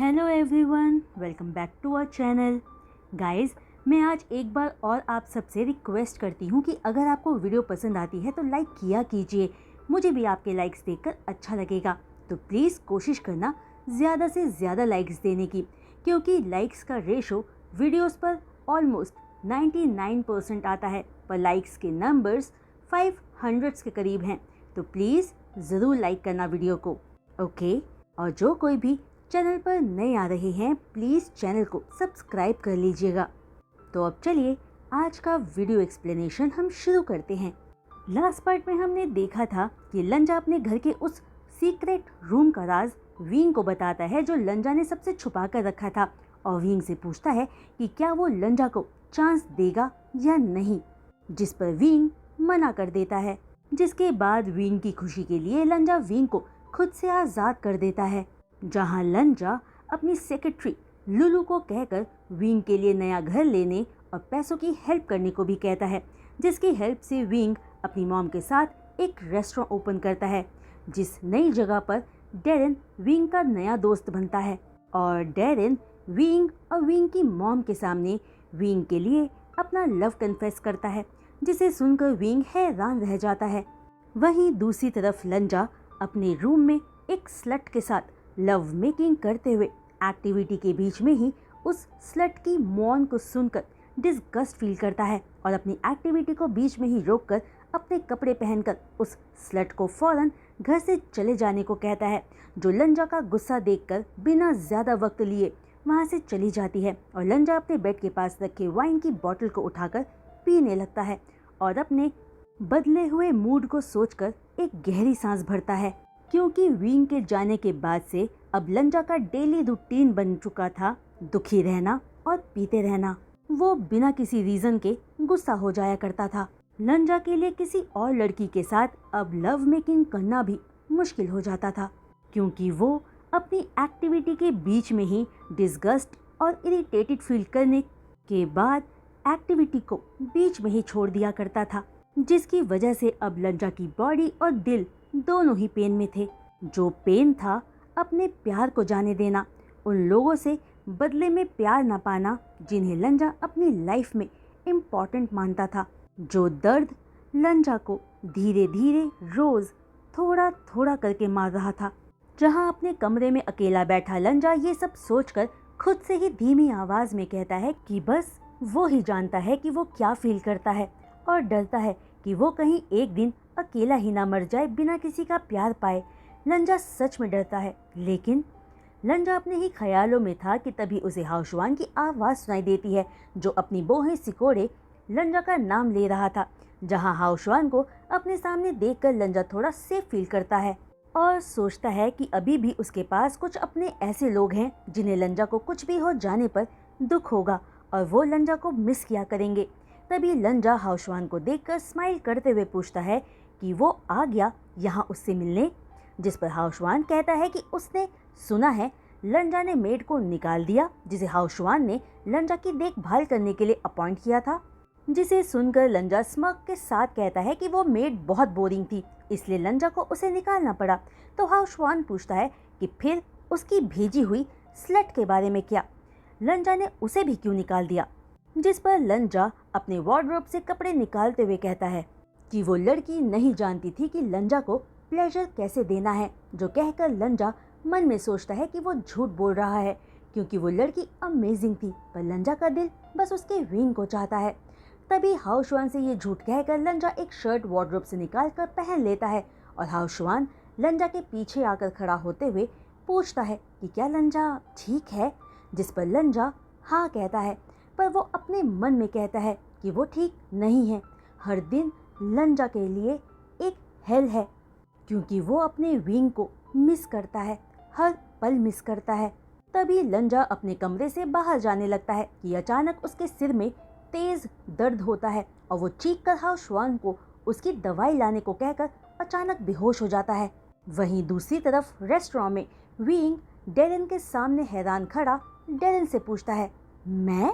Hello everyone, welcome back to our channel. Guys, मैं आज एक बार और आप सबसे रिक्वेस्ट करती हूँ कि अगर आपको वीडियो पसंद आती है तो लाइक किया कीजिए। मुझे भी आपके लाइक्स देखकर अच्छा लगेगा, तो प्लीज़ कोशिश करना ज़्यादा से ज़्यादा लाइक्स देने की, क्योंकि लाइक्स का रेशो वीडियोस पर ऑलमोस्ट 99% आता है, पर लाइक्स के नंबर्स 500 के करीब हैं। तो प्लीज़ ज़रूर लाइक करना वीडियो को, ओके। और जो कोई भी चैनल पर नए आ रहे हैं, प्लीज़ चैनल को सब्सक्राइब कर लीजिएगा। तो अब चलिए आज का वीडियो एक्सप्लेनेशन हम शुरू करते हैं। लास्ट पार्ट में हमने देखा था कि लंजा अपने घर के उस सीक्रेट रूम का राज विंग को बताता है जो लंजा ने सबसे छुपा कर रखा था, और विंग से पूछता है कि क्या वो लंजा को चांस देगा या नहीं, जिस पर विंग मना कर देता है। जिसके बाद विंग की खुशी के लिए लंजा विंग को खुद से आज़ाद कर देता है, जहां लंजा अपनी सेक्रेटरी लुलू को कहकर विंग के लिए नया घर लेने और पैसों की हेल्प करने को भी कहता है, जिसकी हेल्प से विंग अपनी मॉम के साथ एक रेस्टोरेंट ओपन करता है, जिस नई जगह पर डेरेन विंग का नया दोस्त बनता है। और डेरेन विंग और विंग की मॉम के सामने विंग के लिए अपना लव कन्फेस करता है, जिसे सुनकर विंग हैरान रह जाता है। वहीं दूसरी तरफ लंजा अपने रूम में एक स्लट के साथ लव मेकिंग करते हुए एक्टिविटी के बीच में ही उस स्लट की मौन को सुनकर डिस्गस्ट फील करता है, और अपनी एक्टिविटी को बीच में ही रोककर अपने कपड़े पहनकर उस स्लट को फौरन घर से चले जाने को कहता है, जो लंजा का गुस्सा देखकर बिना ज़्यादा वक्त लिए वहाँ से चली जाती है। और लंजा अपने बेड के पास रखे वाइन की बोतल को उठाकर पीने लगता है और अपने बदले हुए मूड को सोचकर एक गहरी सांस भरता है, क्योंकि विंग के जाने के बाद से अब लंजा का डेली रूटीन बन चुका था दुखी रहना और पीते रहना। वो बिना किसी रीजन के गुस्सा हो जाया करता था। लंजा के लिए किसी और लड़की के साथ अब लव मेकिंग करना भी मुश्किल हो जाता था, क्योंकि वो अपनी एक्टिविटी के बीच में ही डिस्गस्ट और इरिटेटेड फील करने के बाद एक्टिविटी को बीच में ही छोड़ दिया करता था, जिसकी वजह से अब लंजा की बॉडी और दिल दोनों ही पेन में थे। जो पेन था अपने प्यार को जाने देना, उन लोगों से बदले में प्यार ना पाना जिन्हें लंजा अपनी लाइफ में इम्पॉर्टेंट मानता था। जो दर्द लंजा को धीरे धीरे रोज थोड़ा थोड़ा करके मार रहा था। जहां अपने कमरे में अकेला बैठा लंजा ये सब सोचकर खुद से ही धीमी आवाज में कहता है कि बस वो ही जानता है कि वो क्या फील करता है, और डरता है कि वो कहीं एक दिन अकेला ही ना मर जाए बिना किसी का प्यार पाए। लंजा सच में डरता है, लेकिन लंजा अपने ही ख्यालों में था कि तभी उसे हाउशवान की आवाज़ सुनाई देती है, जो अपनी बोहें सिकोड़े लंजा का नाम ले रहा था। जहां हाउशवान को अपने सामने देखकर लंजा थोड़ा सेफ फील करता है और सोचता है कि अभी भी उसके पास कुछ अपने ऐसे लोग हैं जिन्हें लंजा को कुछ भी हो जाने पर दुख होगा और वो लंजा को मिस किया करेंगे। तभी लंजा हाउशवान को देखकर स्माइल करते हुए पूछता है कि वो आ गया यहाँ उससे मिलने, जिस पर हाउशवान कहता है कि उसने सुना है लंजा ने मेड को निकाल दिया, जिसे हाउशवान ने लंजा की देखभाल करने के लिए अपॉइंट किया था। जिसे सुनकर लंजा स्मग के साथ कहता है कि वो मेड बहुत बोरिंग थी, इसलिए लंजा को उसे निकालना पड़ा। तो हाउशवान पूछता है कि फिर उसकी भेजी हुई स्लट के बारे में क्या, लंजा ने उसे भी क्यों निकाल दिया। जिस पर लंजा अपने वार्डरोब से कपड़े निकालते हुए कहता है कि वो लड़की नहीं जानती थी कि लंजा को प्लेजर कैसे देना है, जो कहकर लंजा मन में सोचता है कि वो झूठ बोल रहा है, क्योंकि वो लड़की अमेजिंग थी, पर लंजा का दिल बस उसके विंग को चाहता है। तभी हाउशवान से ये झूठ कहकर लंजा एक शर्ट वार्डरोब से निकाल कर पहन लेता है, और हाउशवान लंजा के पीछे आकर खड़ा होते हुए पूछता है कि क्या लंजा ठीक है, जिस पर लंजा हाँ कहता है, पर वो अपने मन में कहता है कि वो ठीक नहीं है। हर दिन लंजा के लिए एक हेल है, क्योंकि वो अपने विंग को मिस करता है, हर पल मिस करता है। तभी लंजा अपने कमरे से बाहर जाने लगता है कि अचानक उसके सिर में तेज दर्द होता है, और वो चीख कर हाउशवान को उसकी दवाई लाने को कहकर अचानक बेहोश हो जाता है। वहीं दूसरी तरफ रेस्टोरेंट में विंग डेरेन के सामने हैरान खड़ा डेरेन से पूछता है मैं,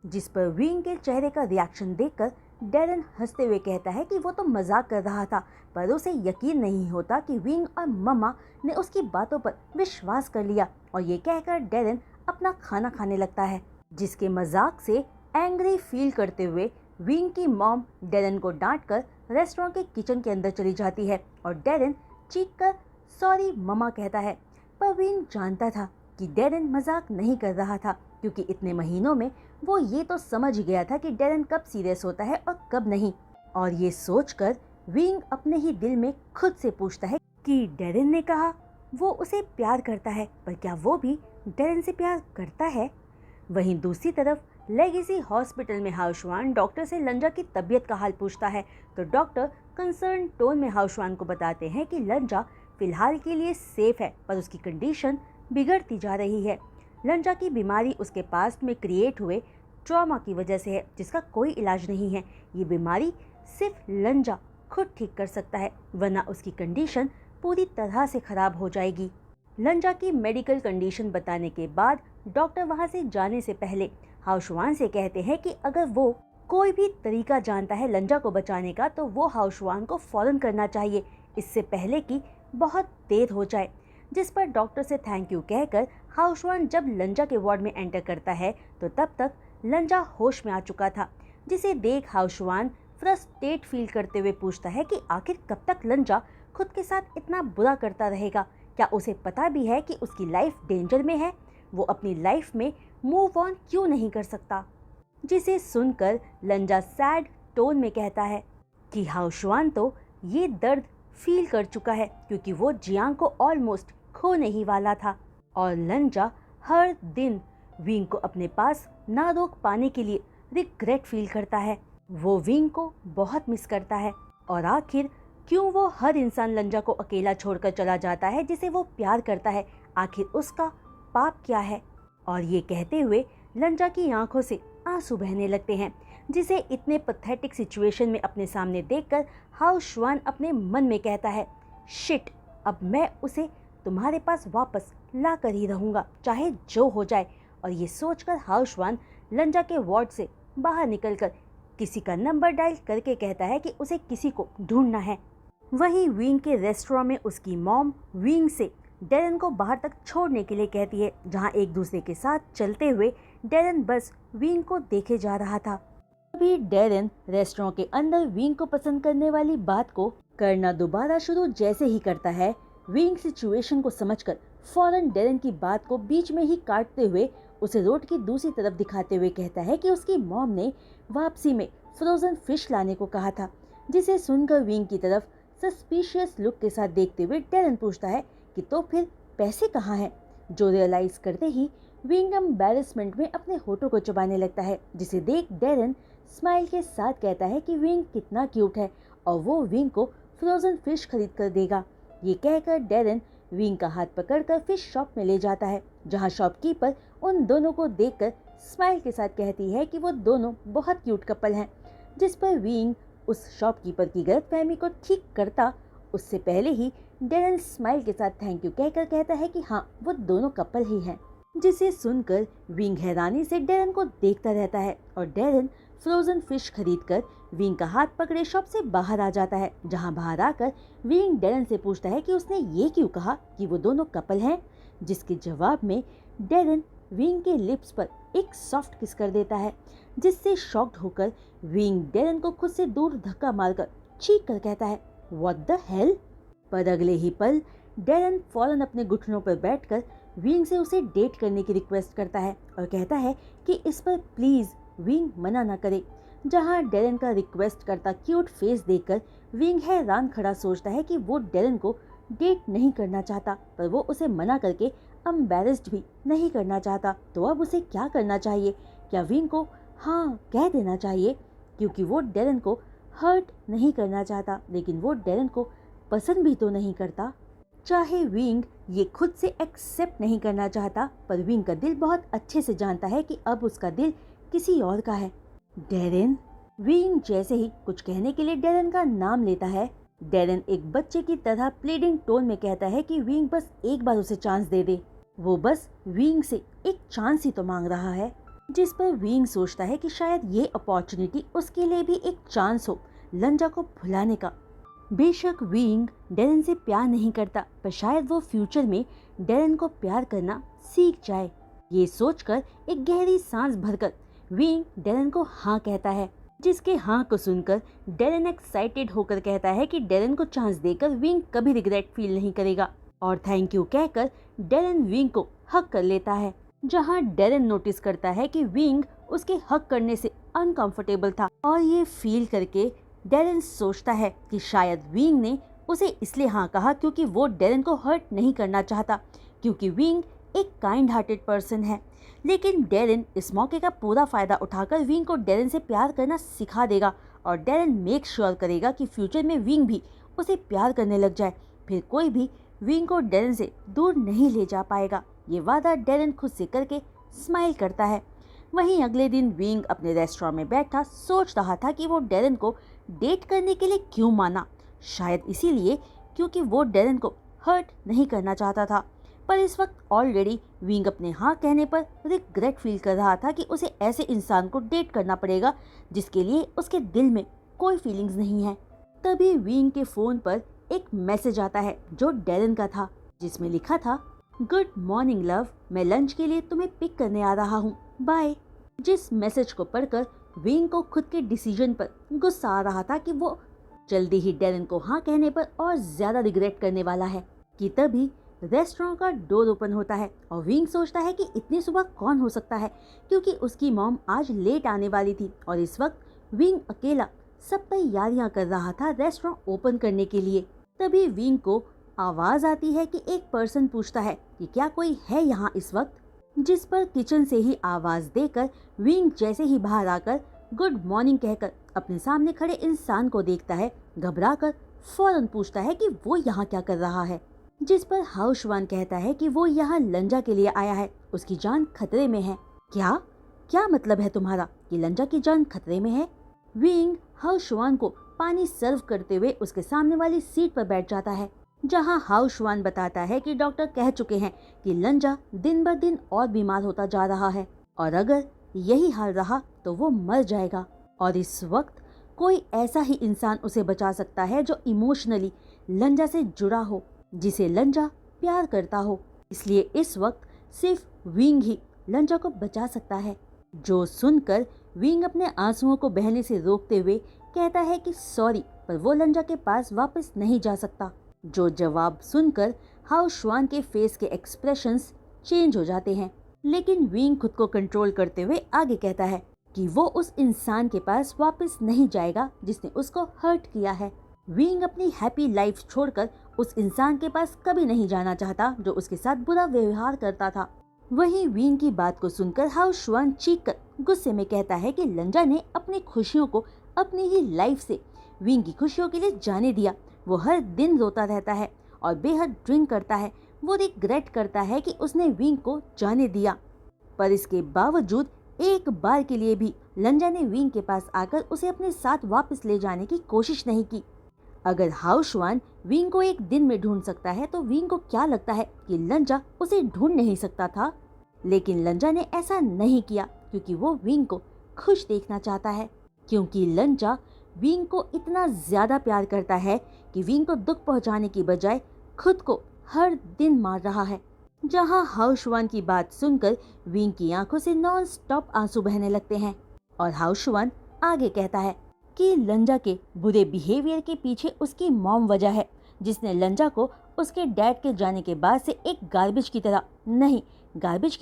जिस पर विंग के चेहरे का रिएक्शन देखकर डेरन हंसते हुए कहता है कि वो तो मजाक कर रहा था, पर उसे यकीन नहीं होता कि विंग और मम्मा ने उसकी बातों पर विश्वास कर लिया। और ये कहकर डेरन अपना खाना खाने लगता है, जिसके मजाक से एंग्री फील करते हुए विंग की मॉम डेरन को डांटकर रेस्टोरेंट के किचन के अंदर चली जाती है और डेरन चीखकर सॉरी मम्मा कहता है। पर विंग जानता था कि डेरन मजाक नहीं कर रहा था, क्योंकि इतने महीनों में वो ये तो समझ गया था कि डेरन कब सीरियस होता है और कब नहीं। और ये सोचकर विंग अपने ही दिल में खुद से पूछता है कि डेरन ने कहा वो उसे प्यार करता है, पर क्या वो भी डेरन से प्यार करता है? वहीं दूसरी तरफ लेगेसी हॉस्पिटल में हाउशवान डॉक्टर से लंजा की तबीयत का हाल पूछता है, तो डॉक्टर कंसर्न टोन में हाउशवान को बताते हैं कि लंजा फिलहाल के लिए सेफ है, पर उसकी कंडीशन बिगड़ती जा रही है। लंजा की बीमारी उसके पास्ट में क्रिएट हुए ट्रॉमा की वजह से है, जिसका कोई इलाज नहीं है। ये बीमारी सिर्फ लंजा खुद ठीक कर सकता है, वरना उसकी कंडीशन पूरी तरह से खराब हो जाएगी। लंजा की मेडिकल कंडीशन बताने के बाद डॉक्टर वहां से जाने से पहले हाउशवान से कहते हैं कि अगर वो कोई भी तरीका जानता है लंजा को बचाने का, तो वो हाउशवान को फौरन करना चाहिए, इससे पहले कि बहुत देर हो जाए। जिस पर डॉक्टर से थैंक यू कहकर हाउशवान जब लंजा के वार्ड में एंटर करता है, तो तब तक लंजा होश में आ चुका था, जिसे देख हाउशवान फ्रस्ट्रेट फील करते हुए पूछता है कि आखिर कब तक लंजा खुद के साथ इतना बुरा करता रहेगा? क्या उसे पता भी है कि उसकी लाइफ डेंजर में है? वो अपनी लाइफ में मूव ऑन क्यों नहीं कर सकता? जिसे सुनकर लंजा सैड टोन में कहता है कि हाउशवान तो ये दर्द फील कर चुका है, क्योंकि वो जियांग को ऑलमोस्ट खोने ही वाला था। और लंजा हर दिन विंग को अपने पास ना रोक पाने के लिए रिग्रेट फील करता है। वो विंग को बहुत मिस करता है, और आखिर क्यों वो हर इंसान लंजा को अकेला छोड़कर चला जाता है जिसे वो प्यार करता है? आखिर उसका पाप क्या है? और ये कहते हुए लंजा की आंखों से आंसू बहने लगते हैं, जिसे इतने पैथेटिक सिचुएशन में अपने सामने देखकर हाउशवान अपने मन में कहता है, शिट, अब मैं उसे तुम्हारे पास वापस ला कर ही रहूंगा, चाहे जो हो जाए। और ये सोचकर हाउशवान लंजा के वार्ड से बाहर निकलकर किसी का नंबर डायल करके कहता है कि उसे किसी को ढूंढना है। वहीं विंग के रेस्टोरेंट में उसकी मॉम विंग से डेरन को बाहर तक छोड़ने के लिए कहती है, जहां एक दूसरे के साथ चलते हुए डेरन बस विंग को देखे जा रहा था। अभी डेरन रेस्टोरेंट के अंदर विंग को पसंद करने वाली बात को करना दोबारा शुरू जैसे ही करता है, विंग सिचुएशन को समझकर फौरन डेरन की बात को बीच में ही काटते हुए उसे रोड की दूसरी तरफ दिखाते हुए कहता है कि उसकी मॉम ने वापसी में फ्रोजन फिश लाने को कहा था। जिसे सुनकर विंग की तरफ सस्पिशियस लुक के साथ देखते हुए डेरन पूछता है कि तो फिर पैसे कहाँ हैं? जो रियलाइज करते ही विंग एम्बैरेसमेंट में अपने होठों को चबाने लगता है, जिसे देख डेरन स्माइल के साथ कहता है कि विंग कितना क्यूट है और वो विंग को फ्रोजन फिश खरीद कर देगा। ये कहकर डेरन विंग का हाथ पकड़कर फिश शॉप में ले जाता है, जहां शॉपकीपर उन दोनों को देखकर स्माइल के साथ कहती है कि वो दोनों बहुत क्यूट कपल हैं। जिस पर विंग उस शॉपकीपर की गलतफहमी को ठीक करता उससे पहले ही डेरन स्माइल के साथ थैंक यू कहकर कहता है कि हाँ, वो दोनों कपल ही हैं। जिसे सुनकर विंग हैरानी से डेरन को देखता रहता है और डेरन फ्रोजन फिश खरीदकर विंग का हाथ पकड़े शॉप से बाहर आ जाता है, जहां बाहर आकर विंग डेरन से पूछता है कि उसने ये क्यों कहा कि वो दोनों कपल हैं, जिसके जवाब में डेरन विंग के लिप्स पर एक सॉफ्ट किस कर देता है, जिससे शॉक्ड होकर विंग डेरन को खुद से दूर धक्का मारकर चीख कर कहता है, व्हाट द हेल। पर अगले ही पल डेरन फौरन अपने घुटनों पर बैठकर विंग से उसे डेट करने की रिक्वेस्ट करता है और कहता है कि इस पर प्लीज विंग मना ना करे। जहां डेरन का रिक्वेस्ट करता क्यूट फेस देखकर विंग हैरान खड़ा सोचता है कि वो डेरन को डेट नहीं करना चाहता, पर वो उसे मना करके एम्बैरेस्ड भी नहीं करना चाहता। तो अब उसे क्या करना चाहिए? क्या विंग को हाँ कह देना चाहिए, क्योंकि वो डेरन को हर्ट नहीं करना चाहता, लेकिन वो डेरन को पसंद भी तो नहीं करता। चाहे विंग ये खुद से एक्सेप्ट नहीं करना चाहता, पर विंग का दिल बहुत अच्छे से जानता है कि अब उसका दिल किसी और का है। डेरन। विंग जैसे ही कुछ कहने के लिए डेरन का नाम लेता है, डेरन एक बच्चे की तरह प्लीडिंग टोन में कहता है कि विंग बस एक बार उसे चांस दे दे। वो बस विंग से एक चांस ही तो मांग रहा है। जिस पर विंग सोचता है कि शायद ये अपॉर्चुनिटी उसके लिए भी एक चांस हो लंजा को भुलाने का। बेशक विंग डेरन से प्यार नहीं करता, पर शायद वो फ्यूचर में डेरन को प्यार करना सीख जाए। ये सोचकर एक गहरी सांस भरकर विंग डेरन को हाँ कहता है, जिसके हाँ को सुनकर डेरन एक्साइटेड होकर कहता है कि डेरन को चांस देकर विंग कभी रिग्रेट फील नहीं करेगा, और थैंक यू कहकर डेरन विंग को हक कर लेता है। जहाँ डेरन नोटिस करता है कि विंग उसके हक करने से अनकंफर्टेबल था, और ये फील करके डेरन सोचता है कि शायद विंग ने उसे इसलिए हाँ कहा क्योंकि वो डेरन को हर्ट नहीं करना चाहता, क्योंकि विंग एक काइंड हार्टेड पर्सन है। लेकिन डेरन इस मौके का पूरा फायदा उठाकर विंग को डेरन से प्यार करना सिखा देगा, और डेरन मेक श्योर करेगा कि फ्यूचर में विंग भी उसे प्यार करने लग जाए। फिर कोई भी विंग को डेरन से दूर नहीं ले जा पाएगा। ये वादा डेरन खुद से करके स्माइल करता है। वहीं अगले दिन विंग अपने रेस्टोरेंट में बैठा सोच रहा था कि वो डेरन को डेट करने के लिए क्यों माना। शायद इसीलिए क्योंकि वो डेरन को हर्ट नहीं करना चाहता था। पर इस वक्त ऑलरेडी विंग अपने हाँ कहने पर रिग्रेट फील कर रहा था कि उसे ऐसे इंसान को डेट करना पड़ेगा जिसके लिए उसके दिल में कोई फीलिंग्स नहीं है। तभी विंग के फोन पर एक मैसेज आता है जो डेरन का था, जिसमें लिखा था, गुड मॉर्निंग लव, मैं लंच के लिए तुम्हें पिक करने आ रहा हूँ, बाय। जिस मैसेज को पढ़कर विंग को खुद के डिसीजन पर गुस्सा आ रहा था कि वो जल्दी ही डेरन को हाँ कहने पर और ज्यादा रिग्रेट करने वाला है, कि तभी रेस्टोरेंट का डोर ओपन होता है और विंग सोचता है कि इतनी सुबह कौन हो सकता है, क्योंकि उसकी मॉम आज लेट आने वाली थी और इस वक्त विंग अकेला सब तैयारियां कर रहा था रेस्टोरेंट ओपन करने के लिए। तभी विंग को आवाज आती है कि एक पर्सन पूछता है कि क्या कोई है यहाँ इस वक्त, जिस पर किचन से ही आवाज देकर विंग जैसे ही बाहर आकर गुड मॉर्निंग कहकर अपने सामने खड़े इंसान को देखता है, घबराकर फौरन पूछता है कि वो यहाँ क्या कर रहा है। जिस पर हाउशवान कहता है कि वो यहाँ लंजा के लिए आया है, उसकी जान खतरे में है। क्या क्या मतलब है तुम्हारा कि लंजा की जान खतरे में है? विंग हाउशवान को पानी सर्व करते हुए उसके सामने वाली सीट पर बैठ जाता है, जहां हाउशवान बताता है कि डॉक्टर कह चुके हैं कि लंजा दिन ब दिन और बीमार होता जा रहा है और अगर यही हाल रहा तो वो मर जाएगा, और इस वक्त कोई ऐसा ही इंसान उसे बचा सकता है जो इमोशनली लंजा से जुड़ा हो, जिसे लंजा प्यार करता हो। इसलिए इस वक्त सिर्फ विंग ही लंजा को बचा सकता है। जो सुनकर विंग अपने आंसुओं को बहने से रोकते हुए कहता है कि सॉरी, पर वो लंजा के पास वापस नहीं जा सकता। जो जवाब सुनकर हाउशवान के फेस के एक्सप्रेशंस चेंज हो जाते हैं, लेकिन विंग खुद को कंट्रोल करते हुए आगे कहता है कि वो उस इंसान के पास वापस नहीं जाएगा जिसने उसको हर्ट किया है। विंग अपनी हैप्पी लाइफ छोड़कर उस इंसान के पास कभी नहीं जाना चाहता जो उसके साथ बुरा व्यवहार करता था। वहीं विंग की बात को सुनकर हाउशवान चीखकर गुस्से में कहता है कि लंजा ने अपनी खुशियों को अपनी ही लाइफ से विंग की खुशियों के लिए जाने दिया। वो हर दिन रोता रहता है और बेहद ड्रिंक करता है। वो रिग्रेट करता है कि उसने विंग को जाने दिया, पर इसके बावजूद एक बार के लिए भी लंजा ने विंग के पास आकर उसे अपने साथ वापस ले जाने की कोशिश नहीं की। अगर हाउशवान विंग को एक दिन में ढूंढ सकता है तो विंग को क्या लगता है कि लंजा उसे ढूंढ नहीं सकता था? लेकिन लंजा ने ऐसा नहीं किया क्योंकि वो विंग को खुश देखना चाहता है, क्योंकि लंजा विंग को इतना ज्यादा प्यार करता है कि विंग को दुख पहुंचाने की बजाय खुद को हर दिन मार रहा है। जहां हाउशवान की बात सुनकर विंग की आंखों से नॉन स्टॉप आंसू बहने लगते हैं और हाउशवान आगे कहता है कि लंजा के बुरे बिहेवियर के पीछे उसकी मॉम वजह है, जिसने लंजा को उसके डैड के जाने के बाद से एक गार्बेज की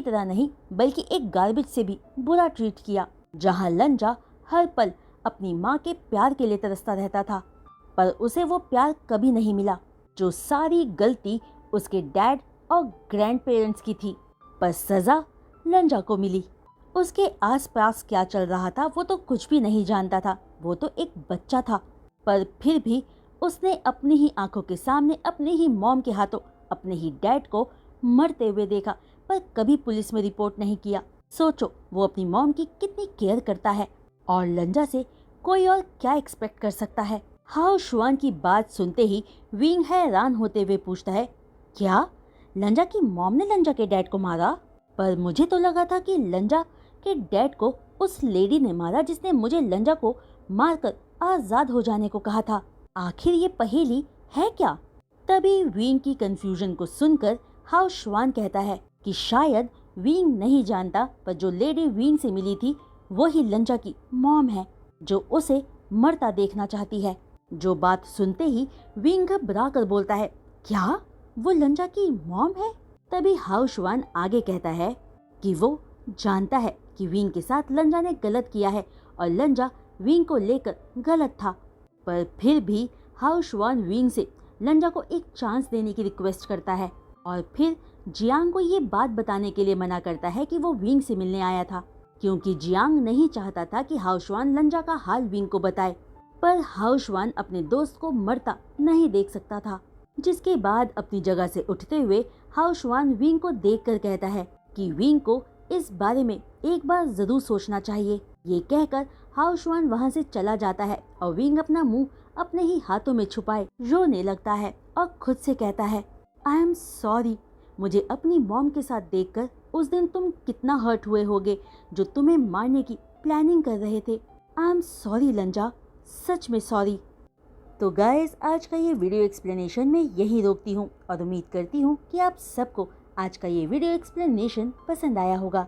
तरह नहीं बल्कि एक गार्बेज से भी बुरा ट्रीट किया। जहां लंजा हर पल अपनी माँ के प्यार के लिए तरसता रहता था, पर उसे वो प्यार कभी नहीं मिला। जो सारी गलती उसके डैड और ग्रैंड पेरेंट्स की थी, पर सजा लंजा को मिली। उसके आसपास क्या चल रहा था वो तो कुछ भी नहीं जानता था, वो तो एक बच्चा था, पर फिर भी उसने अपनी ही आंखों के सामने अपने ही मॉम के हाथों अपने ही डैड को मरते हुए देखा, पर कभी पुलिस में रिपोर्ट नहीं किया। सोचो वो अपनी मॉम की कितनी केयर करता है, और लंजा से कोई और क्या एक्सपेक्ट कर सकता है। हाउशवान की बात सुनते ही विंग हैरान होते हुए पूछता है, क्या लंजा की मॉम ने लंजा के डैड को मारा? पर मुझे तो लगा था कि लंजा कि डैड को उस लेडी ने मारा जिसने मुझे लंजा को मारकर आजाद हो जाने को कहा था। आखिर ये पहेली है क्या? तभी विंग की कंफ्यूजन को सुनकर हाउ श्वान कहता है कि शायद विंग नहीं जानता, पर जो लेडी विंग से मिली थी वही लंजा की मॉम है, जो उसे मरता देखना चाहती है। जो बात सुनते ही विंग घबरा कर बोलता है, क्या वो लंजा की मॉम है? तभी हाउ श्वान आगे कहता है कि वो जानता है कि विंग के साथ लंजा ने गलत किया है और लंजा विंग को लेकर गलत था, पर फिर भी हाउ श्वान विंग से लंजा को एक चांस देने की रिक्वेस्ट करता है और फिर जियांग को ये बात बताने के लिए मना करता है कि वो विंग से मिलने आया था, क्योंकि जियांग नहीं चाहता था कि हाउ श्वान लंजा का हाल विंग को बताए। पर हाउ श्वान अपने दोस्त को मरता नहीं देख सकता था, जिसके बाद अपनी जगह से उठते हुए हाउ श्वान विंग को देखकर कहता है कि विंग को इस बारे में एक बार जरूर सोचना चाहिए। ये कहकर हाउ श्वान वहाँ से चला जाता है और विंग अपना मुंह अपने ही हाथों में छुपाए रोने लगता है और खुद से कहता है, आई एम सॉरी, मुझे अपनी मॉम के साथ देखकर उस दिन तुम कितना हर्ट हुए होगे जो तुम्हें मारने की प्लानिंग कर रहे थे। आई एम सॉरी लंजा, सच में सॉरी। तो गाइस, आज का ये वीडियो एक्सप्लेनेशन मैं यही रोकती हूँ और उम्मीद करती हूँ कि आप सबको आज का ये वीडियो एक्सप्लेनेशन पसंद आया होगा।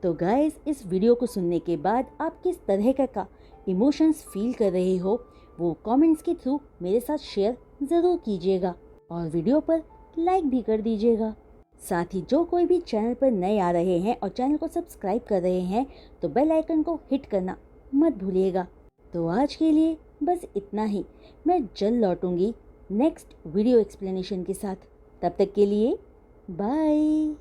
तो गाइस, इस वीडियो को सुनने के बाद आप किस तरह का इमोशंस फील कर रहे हो वो कमेंट्स के थ्रू मेरे साथ शेयर ज़रूर कीजिएगा और वीडियो पर लाइक भी कर दीजिएगा। साथ ही जो कोई भी चैनल पर नए आ रहे हैं और चैनल को सब्सक्राइब कर रहे हैं तो बेल आइकन को हिट करना मत भूलिएगा। तो आज के लिए बस इतना ही। मैं जल्द लौटूंगी नेक्स्ट वीडियो एक्सप्लेनेशन के साथ। तब तक के लिए बाय।